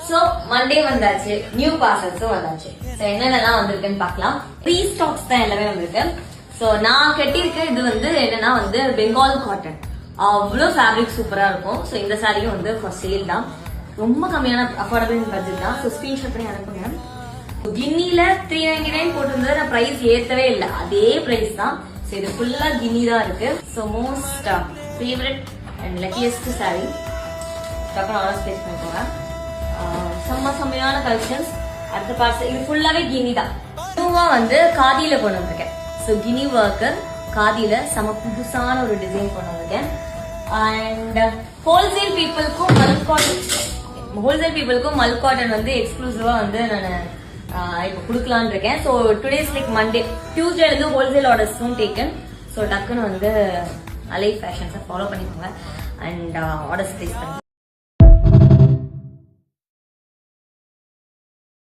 So Monday வந்தாச்சு, new பார்சல்ஸும் வந்தாச்சு. So என்னென்னலாம் வந்திருக்குன்னு பார்க்கலாம். ரீஸ்டாக்ஸ் தான் எல்லாமே வந்திருக்கு. சோ நான் கட்டியிருக்க இது வந்து என்னன்னா வந்து பெங்கால் காட்டன். அவ்வளோ ஃபேப்ரிக் சூப்பரா இருக்கும். சோ இந்த சாரியும் வந்து ஃபார் சேல் தான். ரொம்ப கம்மியான அஃபோர்டபிள் பட்ஜெட் தான். சோ ஸ்கிரீன்ஷாட் பண்ணி அனுப்புங்க. கின்னில 399 போட்டிருந்தது. நான் பிரைஸ் ஏத்தவே இல்லை, அதே பிரைஸ் தான். சோ இது ஃபுல்லா கின்னி தான் இருக்கு. So most favourite and luckiest sorry. டக்குனு ஆர்டர் பிளேஸ் பண்ணிக்கோங்க. செம்மையான கலெக்ஷன்ஸ். அடுத்த பார்சல் இது ஃபுல்லாவே கினி தான். நியூவா வந்து காதியில கொண்டு வந்திருக்கேன். சோ கினி ஒர்க்கர் காதியில செம புதுசான ஒரு டிசைன் கொண்டு வந்திருக்கேன். அண்ட் ஹோல்சேல் பீப்புளுக்கும் மல்க் காட்டன் வந்து எக்ஸ்க்ளூசிவா வந்து நான் இப்ப குடுக்கலான்னு இருக்கேன். சோ டுடேஸ் லைக் மண்டே, டியூஸ்டேல இருந்து ஹோல்சேல் ஆர்டர்ஸும் டேக்கன். சோ டக்குன்னு வந்து அலை ஃபேஷன்ஸை ஃபாலோ பண்ணிக்கோங்க அண்ட் ஆர்டர்ஸ் பிளேஸ் பண்ணுங்க.